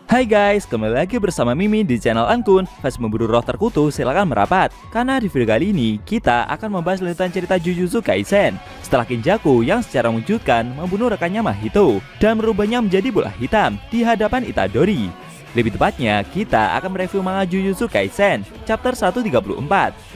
Hai guys, kembali lagi bersama Mimi di channel Ankun. Fans memburu roh terkutuk silakan merapat. Karena di video kali ini kita akan membahas lanjutan cerita Jujutsu Kaisen. Setelah Kenjaku yang secara mengejutkan membunuh rekannya Mahito dan merubahnya menjadi bola hitam di hadapan Itadori. Lebih tepatnya, kita akan mereview manga Jujutsu Kaisen chapter 134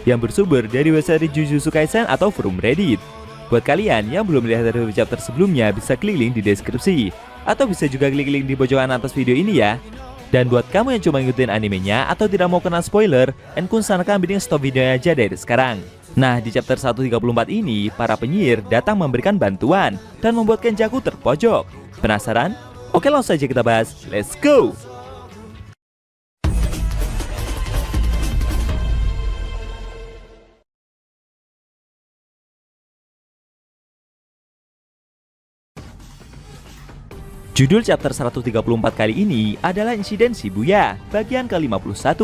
yang bersumber dari website Jujutsu Kaisen atau forum Reddit. Buat kalian yang belum melihat review chapter sebelumnya, bisa klik link di deskripsi atau bisa juga klik link di pojokan atas video ini ya. Dan buat kamu yang cuma ngikutin animenya atau tidak mau kena spoiler, Ankun sarankan mending stop videonya aja dari sekarang. Nah, di chapter 134 ini, para penyihir datang memberikan bantuan dan membuat Kenjaku terpojok. Penasaran? Oke, langsung saja kita bahas. Let's go! Judul chapter 134 kali ini adalah Insiden Shibuya, bagian ke-51.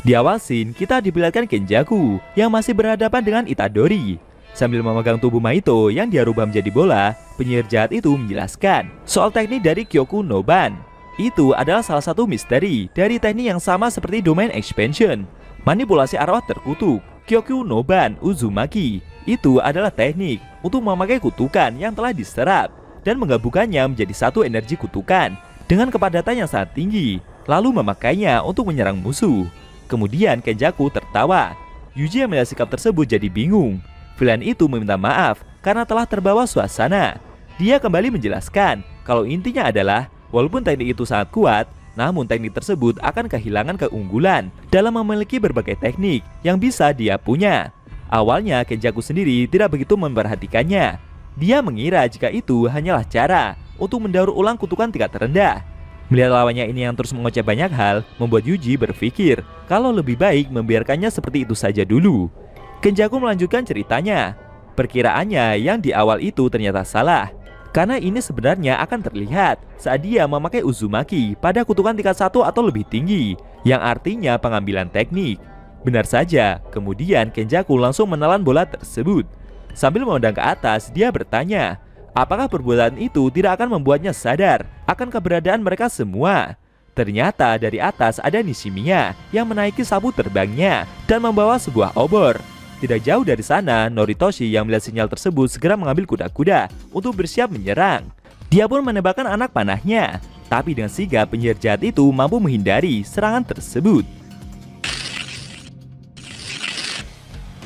Di awal scene, kita diperlihatkan Kenjaku yang masih berhadapan dengan Itadori. Sambil memegang tubuh Mahito yang dia rubah menjadi bola, penyihir jahat itu menjelaskan soal teknik dari Kyoku no Ban. Itu adalah salah satu misteri dari teknik yang sama seperti Domain Expansion, manipulasi arwah terkutuk. Kyoku no Ban Uzumaki itu adalah teknik untuk memakai kutukan yang telah diserap dan menggabungkannya menjadi satu energi kutukan dengan kepadatan yang sangat tinggi, lalu memakainya untuk menyerang musuh. Kemudian Kenjaku tertawa. Yuji yang melihat sikap tersebut jadi bingung. Villain itu meminta maaf karena telah terbawa suasana. Dia kembali menjelaskan kalau intinya adalah walaupun teknik itu sangat kuat, namun teknik tersebut akan kehilangan keunggulan dalam memiliki berbagai teknik yang bisa dia punya. Awalnya Kenjaku sendiri tidak begitu memperhatikannya. Dia mengira jika itu hanyalah cara untuk mendaur ulang kutukan tingkat terendah. Melihat lawannya ini yang terus mengoceh banyak hal, membuat Yuji berpikir kalau lebih baik membiarkannya seperti itu saja dulu. Kenjaku melanjutkan ceritanya. Perkiraannya yang di awal itu ternyata salah, karena ini sebenarnya akan terlihat saat dia memakai Uzumaki pada kutukan tingkat 1 atau lebih tinggi, yang artinya pengambilan teknik. Benar saja, kemudian Kenjaku langsung menelan bola tersebut. Sambil memandang ke atas, dia bertanya, apakah perbuatan itu tidak akan membuatnya sadar akan keberadaan mereka semua? Ternyata dari atas ada Nishimiya yang menaiki sapu terbangnya dan membawa sebuah obor. Tidak jauh dari sana, Noritoshi yang melihat sinyal tersebut segera mengambil kuda-kuda untuk bersiap menyerang. Dia pun menembakkan anak panahnya, tapi dengan sigap penyihir jahat itu mampu menghindari serangan tersebut.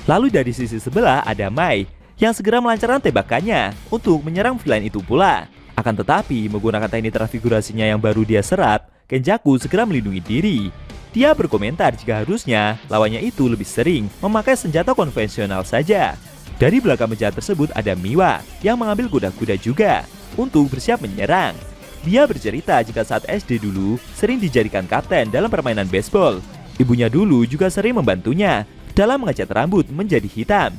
Lalu dari sisi sebelah ada Mai yang segera melancarkan tembakannya untuk menyerang villain itu pula. Akan tetapi menggunakan teknik transfigurasinya yang baru dia serap, Kenjaku segera melindungi diri. Dia berkomentar jika harusnya lawannya itu lebih sering memakai senjata konvensional saja. Dari belakang penjahat tersebut ada Miwa yang mengambil kuda-kuda juga untuk bersiap menyerang. Dia bercerita jika saat SD dulu sering dijadikan kapten dalam permainan baseball. Ibunya dulu juga sering membantunya dalam mengecat rambut menjadi hitam.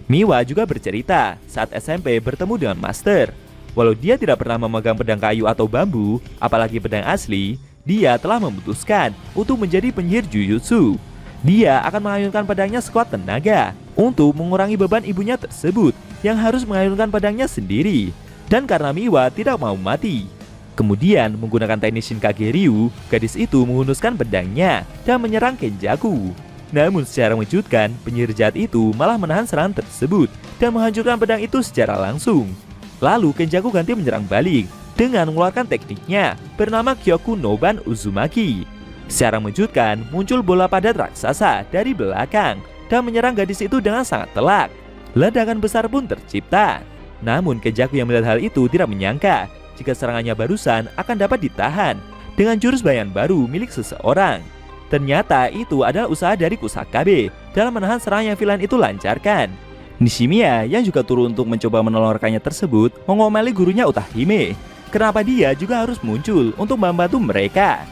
Miwa juga bercerita saat SMP bertemu dengan Master. Walau dia tidak pernah memegang pedang kayu atau bambu, apalagi pedang asli, dia telah memutuskan untuk menjadi penyihir Jujutsu. Dia akan mengayunkan pedangnya sekuat tenaga untuk mengurangi beban ibunya tersebut yang harus mengayunkan pedangnya sendiri. Dan karena Miwa tidak mau mati, kemudian menggunakan teknik Shinkage Ryu, gadis itu menghunuskan pedangnya dan menyerang Kenjaku. Namun secara mengejutkan, penyihir jahat itu malah menahan serangan tersebut dan menghancurkan pedang itu secara langsung. Lalu Kenjaku ganti menyerang balik dengan mengeluarkan tekniknya bernama Kyoku no Ban Uzumaki. Secara mengejutkan, muncul bola padat raksasa dari belakang dan menyerang gadis itu dengan sangat telak. Ledakan besar pun tercipta. Namun Kenjaku yang melihat hal itu tidak menyangka jika serangannya barusan akan dapat ditahan dengan jurus bayangan baru milik seseorang. Ternyata itu adalah usaha dari Kusakabe dalam menahan serangan yang villain itu lancarkan. Nishimiya yang juga turun untuk mencoba menolong rekannya tersebut mengomeli gurunya Utahime. Kenapa dia juga harus muncul untuk membantu mereka?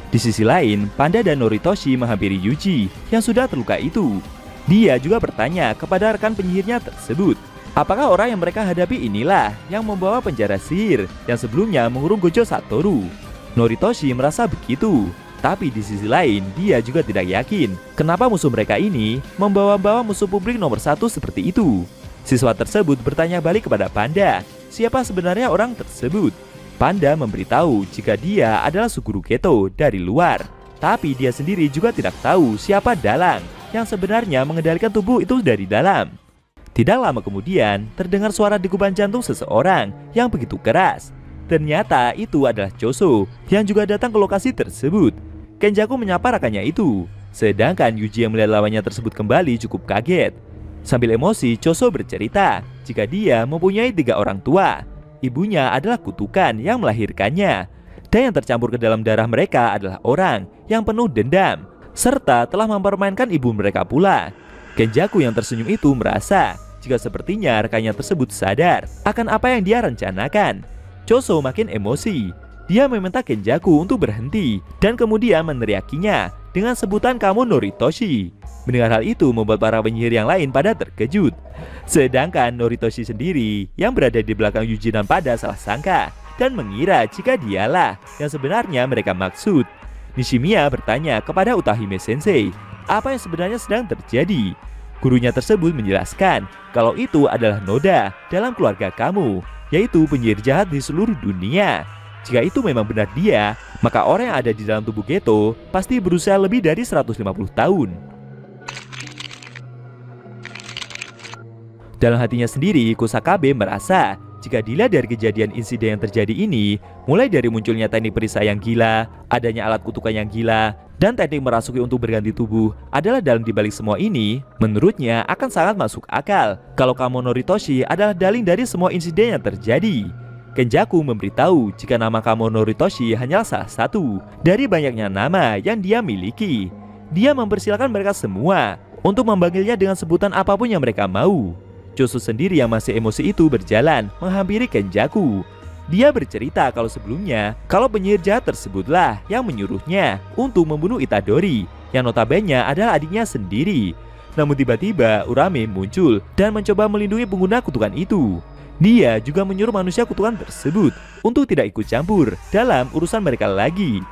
Di sisi lain, Panda dan Noritoshi menghampiri Yuji yang sudah terluka itu. Dia juga bertanya kepada rekan penyihirnya tersebut, apakah orang yang mereka hadapi inilah yang membawa penjara sihir yang sebelumnya mengurung Gojo Satoru? Noritoshi merasa begitu, Tapi di sisi lain, dia juga tidak yakin kenapa musuh mereka ini membawa-bawa musuh publik nomor 1 seperti itu. Siswa tersebut bertanya balik kepada Panda, siapa sebenarnya orang tersebut. Panda memberitahu jika dia adalah Suguru Geto dari luar. Tapi dia sendiri juga tidak tahu siapa Dalang yang sebenarnya mengendalikan tubuh itu dari dalam. Tidak lama kemudian, terdengar suara degupan jantung seseorang yang begitu keras. Ternyata itu adalah Choso yang juga datang ke lokasi tersebut. Kenjaku menyapa rekannya itu, sedangkan Yuji yang melihat lawannya tersebut kembali cukup kaget. Sambil emosi, Choso bercerita jika dia mempunyai 3 orang tua. Ibunya adalah kutukan yang melahirkannya, dan yang tercampur ke dalam darah mereka adalah orang yang penuh dendam, serta telah mempermainkan ibu mereka pula. Kenjaku yang tersenyum itu merasa jika sepertinya rekannya tersebut sadar akan apa yang dia rencanakan. Choso makin emosi. Dia meminta Kenjaku untuk berhenti dan kemudian meneriakinya dengan sebutan kamu Noritoshi. Mendengar hal itu membuat para penyihir yang lain pada terkejut. Sedangkan Noritoshi sendiri yang berada di belakang Yuji dan Pada salah sangka dan mengira jika dialah yang sebenarnya mereka maksud. Nishimiya bertanya kepada Utahime Sensei apa yang sebenarnya sedang terjadi. Gurunya tersebut menjelaskan kalau itu adalah noda dalam keluarga kamu, yaitu penyihir jahat di seluruh dunia. Jika itu memang benar dia, maka orang yang ada di dalam tubuh Geto pasti berusia lebih dari 150 tahun. Dalam hatinya sendiri, Kusakabe merasa jika dilihat dari kejadian insiden yang terjadi ini, mulai dari munculnya teknik perisai yang gila, adanya alat kutukan yang gila, dan teknik merasuki untuk berganti tubuh adalah dalang dibalik semua ini, menurutnya akan sangat masuk akal kalau Kamo Noritoshi adalah dalang dari semua insiden yang terjadi. Kenjaku memberitahu jika nama Kamo Noritoshi hanyalah salah satu dari banyaknya nama yang dia miliki. Dia mempersilahkan mereka semua untuk memanggilnya dengan sebutan apapun yang mereka mau. Choso sendiri yang masih emosi itu berjalan menghampiri Kenjaku. Dia bercerita kalau sebelumnya, kalau penyihir jahat tersebutlah yang menyuruhnya untuk membunuh Itadori, yang notabene adalah adiknya sendiri. Namun tiba-tiba Urame muncul dan mencoba melindungi pengguna kutukan itu. Dia juga menyuruh manusia kutukan tersebut untuk tidak ikut campur dalam urusan mereka lagi.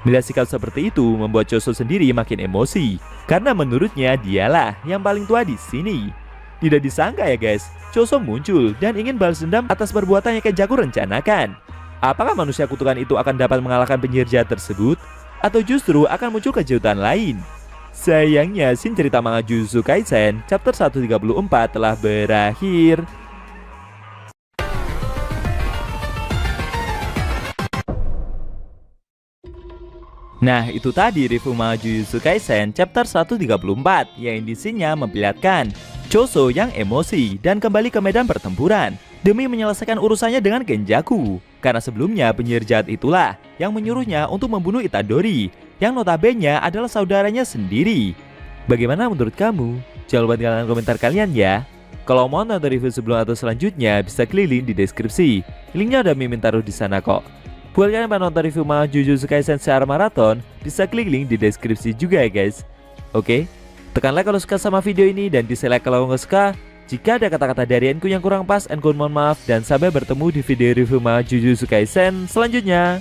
Melihat sikap seperti itu membuat Choso sendiri makin emosi, karena menurutnya dialah yang paling tua di sini. Tidak disangka ya guys, Choso muncul dan ingin balas dendam atas perbuatan yang Kenjaku rencanakan. Apakah manusia kutukan itu akan dapat mengalahkan penyihir jahat tersebut? Atau justru akan muncul kejutan lain? Sayangnya scene cerita manga Jujutsu Kaisen chapter 134 telah berakhir. Nah, itu tadi review manga Jujutsu Kaisen chapter 134 yang intinya memperlihatkan Choso yang emosi dan kembali ke medan pertempuran demi menyelesaikan urusannya dengan Kenjaku. Karena sebelumnya penyihir jahat itulah yang menyuruhnya untuk membunuh Itadori, yang notabene adalah saudaranya sendiri. Bagaimana menurut kamu? Jangan lupa tinggalkan komentar kalian ya. Kalau mau nonton review sebelum atau selanjutnya bisa klik link di deskripsi. Linknya udah Mimin taruh di sana kok. Buat kalian yang nonton review manga Jujutsu Kaisen secara maraton, bisa klik link di deskripsi juga ya guys. Oke, tekan like kalau suka sama video ini dan dislike kalau nggak suka. Jika ada kata-kata dari Enku yang kurang pas, Enku mohon maaf dan sampai bertemu di video review manga Jujutsu Kaisen selanjutnya.